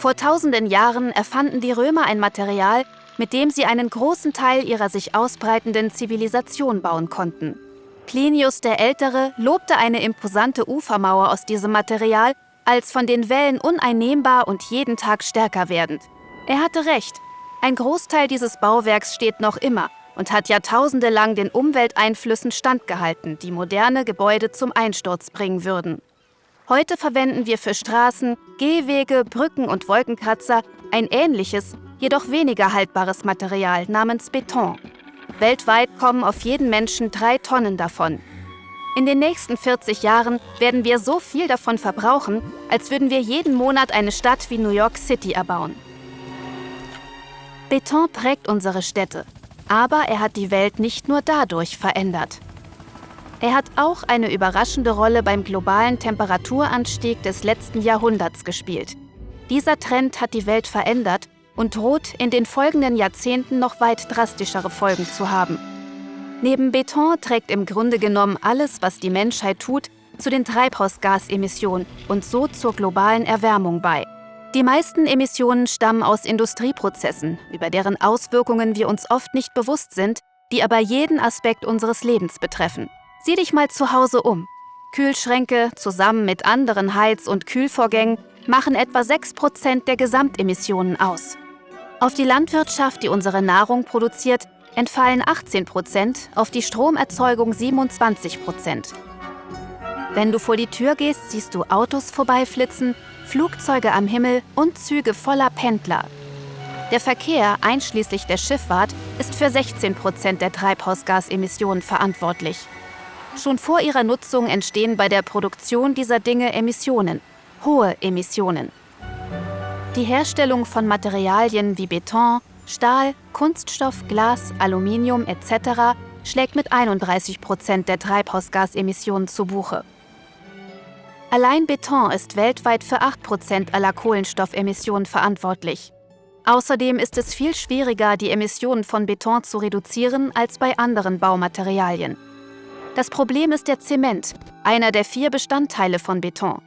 Vor tausenden Jahren erfanden die Römer ein Material, mit dem sie einen großen Teil ihrer sich ausbreitenden Zivilisation bauen konnten. Plinius der Ältere lobte eine imposante Ufermauer aus diesem Material als von den Wellen uneinnehmbar und jeden Tag stärker werdend. Er hatte recht. Ein Großteil dieses Bauwerks steht noch immer und hat jahrtausende lang den Umwelteinflüssen standgehalten, die moderne Gebäude zum Einsturz bringen würden. Heute verwenden wir für Straßen, Gehwege, Brücken und Wolkenkratzer ein ähnliches, jedoch weniger haltbares Material namens Beton. Weltweit kommen auf jeden Menschen 3 Tonnen davon. In den nächsten 40 Jahren werden wir so viel davon verbrauchen, als würden wir jeden Monat eine Stadt wie New York City erbauen. Beton prägt unsere Städte, aber er hat die Welt nicht nur dadurch verändert. Er hat auch eine überraschende Rolle beim globalen Temperaturanstieg des letzten Jahrhunderts gespielt. Dieser Trend hat die Welt verändert und droht in den folgenden Jahrzehnten noch weit drastischere Folgen zu haben. Neben Beton trägt im Grunde genommen alles, was die Menschheit tut, zu den Treibhausgasemissionen und so zur globalen Erwärmung bei. Die meisten Emissionen stammen aus Industrieprozessen, über deren Auswirkungen wir uns oft nicht bewusst sind, die aber jeden Aspekt unseres Lebens betreffen. Sieh dich mal zu Hause um. Kühlschränke zusammen mit anderen Heiz- und Kühlvorgängen machen etwa 6% der Gesamtemissionen aus. Auf die Landwirtschaft, die unsere Nahrung produziert, entfallen 18%, auf die Stromerzeugung 27%. Wenn du vor die Tür gehst, siehst du Autos vorbeiflitzen, Flugzeuge am Himmel und Züge voller Pendler. Der Verkehr, einschließlich der Schifffahrt, ist für 16% der Treibhausgasemissionen verantwortlich. Schon vor ihrer Nutzung entstehen bei der Produktion dieser Dinge Emissionen, hohe Emissionen. Die Herstellung von Materialien wie Beton, Stahl, Kunststoff, Glas, Aluminium etc. schlägt mit 31% der Treibhausgasemissionen zu Buche. Allein Beton ist weltweit für 8% aller Kohlenstoffemissionen verantwortlich. Außerdem ist es viel schwieriger, die Emissionen von Beton zu reduzieren als bei anderen Baumaterialien. Das Problem ist der Zement, einer der 4 Bestandteile von Beton.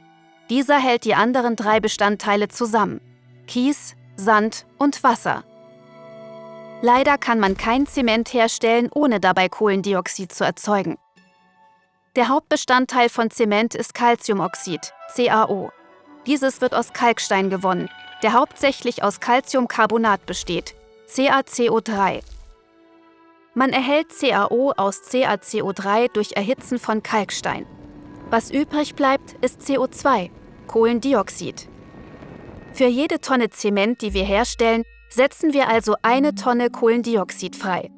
Dieser hält die anderen 3 Bestandteile zusammen: Kies, Sand und Wasser. Leider kann man kein Zement herstellen, ohne dabei Kohlendioxid zu erzeugen. Der Hauptbestandteil von Zement ist Calciumoxid, CaO. Dieses wird aus Kalkstein gewonnen, der hauptsächlich aus Calciumcarbonat besteht, CaCO3. Man erhält CaO aus CaCO3 durch Erhitzen von Kalkstein. Was übrig bleibt, ist CO2, Kohlendioxid. Für jede Tonne Zement, die wir herstellen, setzen wir also 1 Tonne Kohlendioxid frei.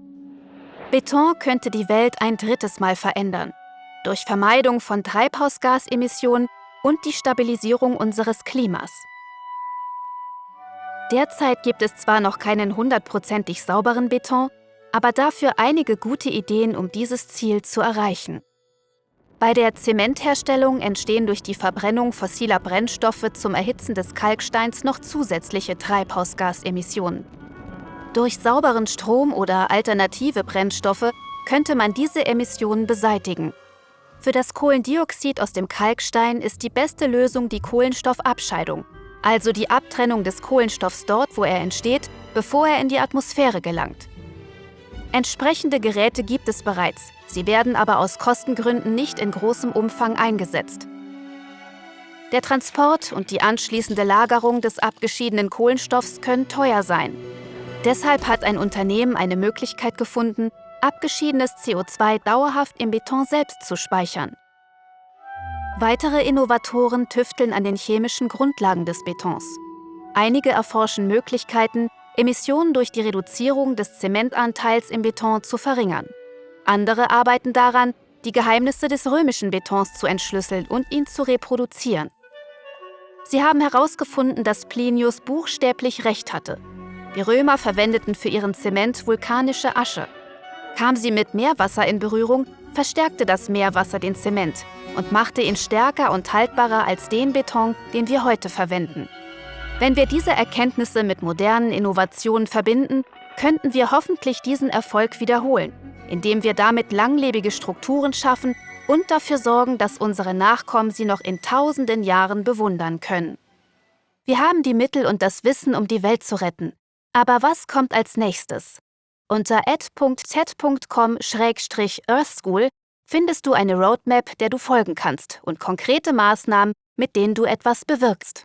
Beton könnte die Welt ein 3. Mal verändern, durch Vermeidung von Treibhausgasemissionen und die Stabilisierung unseres Klimas. Derzeit gibt es zwar noch keinen 100%ig sauberen Beton, aber dafür einige gute Ideen, um dieses Ziel zu erreichen. Bei der Zementherstellung entstehen durch die Verbrennung fossiler Brennstoffe zum Erhitzen des Kalksteins noch zusätzliche Treibhausgasemissionen. Durch sauberen Strom oder alternative Brennstoffe könnte man diese Emissionen beseitigen. Für das Kohlendioxid aus dem Kalkstein ist die beste Lösung die Kohlenstoffabscheidung, also die Abtrennung des Kohlenstoffs dort, wo er entsteht, bevor er in die Atmosphäre gelangt. Entsprechende Geräte gibt es bereits, sie werden aber aus Kostengründen nicht in großem Umfang eingesetzt. Der Transport und die anschließende Lagerung des abgeschiedenen Kohlenstoffs können teuer sein. Deshalb hat ein Unternehmen eine Möglichkeit gefunden, abgeschiedenes CO2 dauerhaft im Beton selbst zu speichern. Weitere Innovatoren tüfteln an den chemischen Grundlagen des Betons. Einige erforschen Möglichkeiten, Emissionen durch die Reduzierung des Zementanteils im Beton zu verringern. Andere arbeiten daran, die Geheimnisse des römischen Betons zu entschlüsseln und ihn zu reproduzieren. Sie haben herausgefunden, dass Plinius buchstäblich recht hatte. Die Römer verwendeten für ihren Zement vulkanische Asche. Kam sie mit Meerwasser in Berührung, verstärkte das Meerwasser den Zement und machte ihn stärker und haltbarer als den Beton, den wir heute verwenden. Wenn wir diese Erkenntnisse mit modernen Innovationen verbinden, könnten wir hoffentlich diesen Erfolg wiederholen, indem wir damit langlebige Strukturen schaffen und dafür sorgen, dass unsere Nachkommen sie noch in tausenden Jahren bewundern können. Wir haben die Mittel und das Wissen, um die Welt zu retten. Aber was kommt als nächstes? Unter ed.ted.com/earthschool findest du eine Roadmap, der du folgen kannst und konkrete Maßnahmen, mit denen du etwas bewirkst.